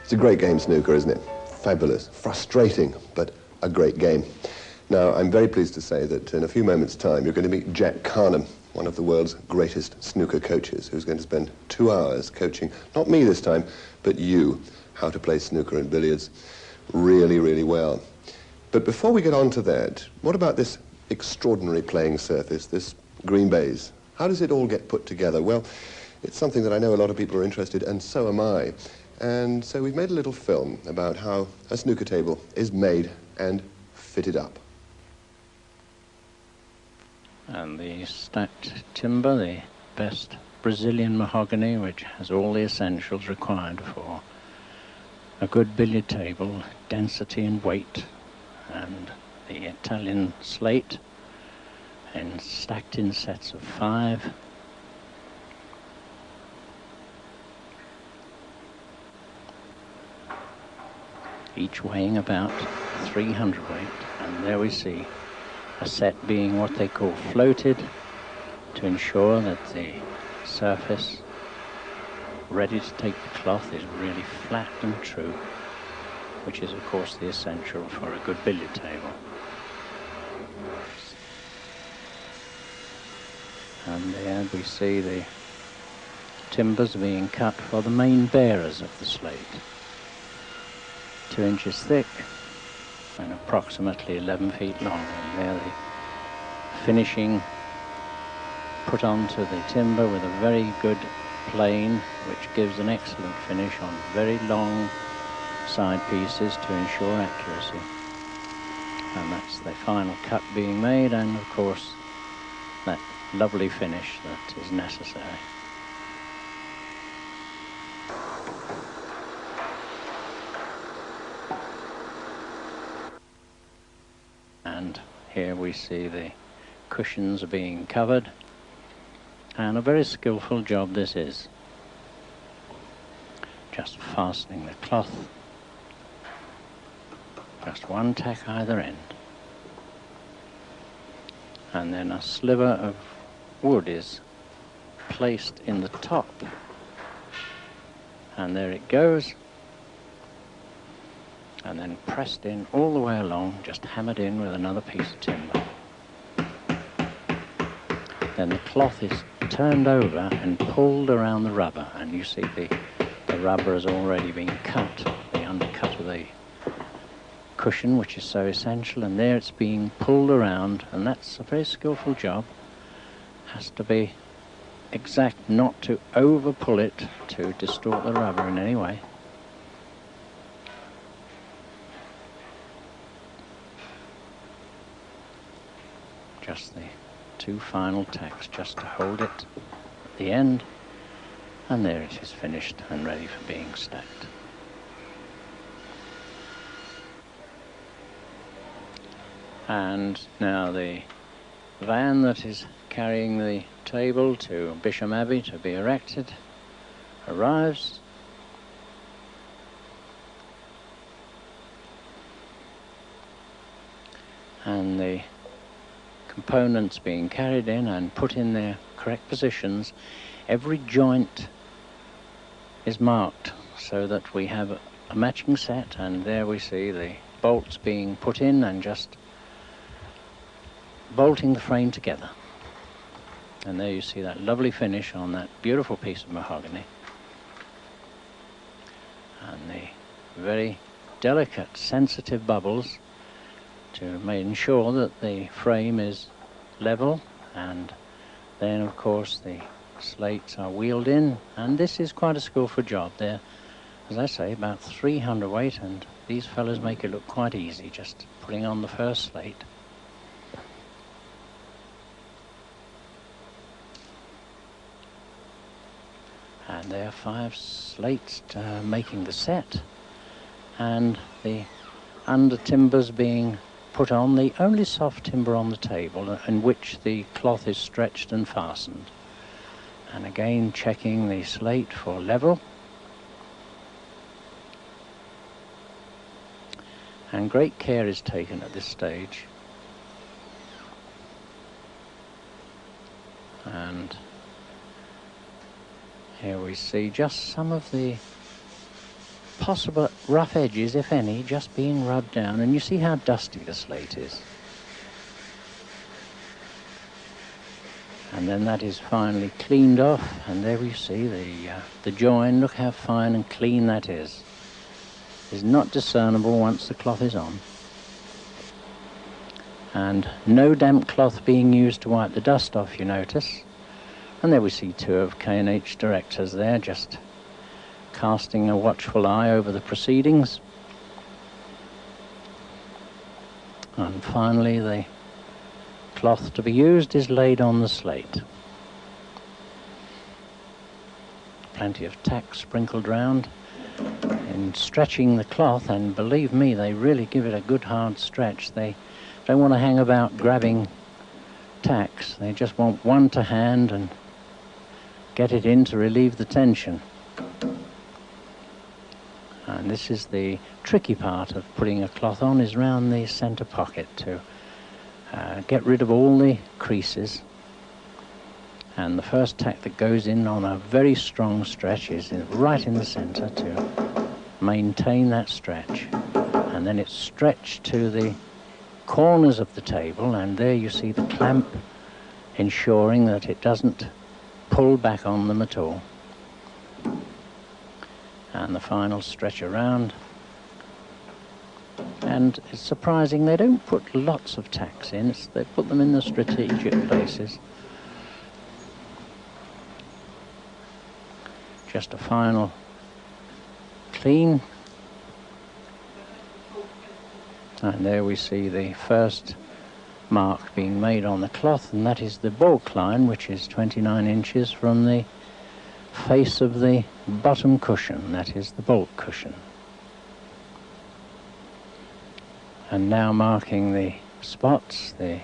It's a great game, snooker, isn't it? Fabulous, frustrating, but a great game. Now, I'm very pleased to say that in a few moments' time, you're going to meet Jack Carnham, one of the world's greatest snooker coaches, who's going to spend 2 hours coaching, not me this time, but you, how to play snooker and billiards really, really well. But before we get on to that, what about this extraordinary playing surface, this green baize? How does it all get put together? Well, it's something that I know a lot of people are interested in, and so am I. And so we've made a little film about how a snooker table is made and fitted up. And the stacked timber, the best Brazilian mahogany, which has all the essentials required for a good billiard table, density and weight, and the Italian slate, and stacked in sets of 5. Each weighing about 300 weight, and there we see a set being what they call floated to ensure that the surface ready to take the cloth is really flat and true, which is of course the essential for a good billiard table. And there we see the timbers being cut for the main bearers of the slate. 2 inches thick and approximately 11 feet long, and there the finishing put onto the timber with a very good plane, which gives an excellent finish on very long side pieces to ensure accuracy. And that's the final cut being made, and of course that lovely finish that is necessary. And here we see the cushions are being covered, and a very skillful job this is. Just fastening the cloth, just one tack either end, and then a sliver of wood is placed in the top, and there it goes, and then pressed in all the way along, just hammered in with another piece of timber. Then the cloth is turned over and pulled around the rubber, and you see the rubber has already been cut, the undercut of the cushion, which is so essential, and there it's being pulled around, and that's a very skillful job. Has to be exact, not to over pull it to distort the rubber in any way. Just the 2 final tacks just to hold it at the end, and there it is finished and ready for being stacked. And now the van that is carrying the table to Bisham Abbey to be erected arrives. And the components being carried in and put in their correct positions. Every joint is marked so that we have a matching set, and there we see the bolts being put in and just bolting the frame together. And there you see that lovely finish on that beautiful piece of mahogany, and the very delicate, sensitive bubbles to ensure that the frame is level. And then of course the slates are wheeled in, and this is quite a skillful job. There, as I say, about 300 weight, and these fellows make it look quite easy, just putting on the first slate. And there are 5 slates making the set, and the under timbers being put on, the only soft timber on the table in which the cloth is stretched and fastened. And again checking the slate for level. And great care is taken at this stage. And here we see just some of the possible rough edges, if any, just being rubbed down, and you see how dusty the slate is. And then that is finally cleaned off, and there we see the join. Look how fine and clean that is. It's not discernible once the cloth is on. And no damp cloth being used to wipe the dust off, you notice. And there we see two of K&H directors there, just casting a watchful eye over the proceedings. And finally the cloth to be used is laid on the slate. Plenty of tack sprinkled round. In stretching the cloth, and believe me, they really give it a good hard stretch. They don't want to hang about grabbing tacks. They just want one to hand and get it in to relieve the tension. And this is the tricky part of putting a cloth on, is round the centre pocket to get rid of all the creases. And the first tack that goes in on a very strong stretch is right in the centre to maintain that stretch. And then it's stretched to the corners of the table, and there you see the clamp ensuring that it doesn't pull back on them at all. And the final stretch around. And it's surprising they don't put lots of tacks in. They put them in the strategic places. Just a final clean. And there we see the first mark being made on the cloth, and that is the bulk line, which is 29 inches from the face of the bottom cushion. That is the bulk cushion. And now marking the spots, the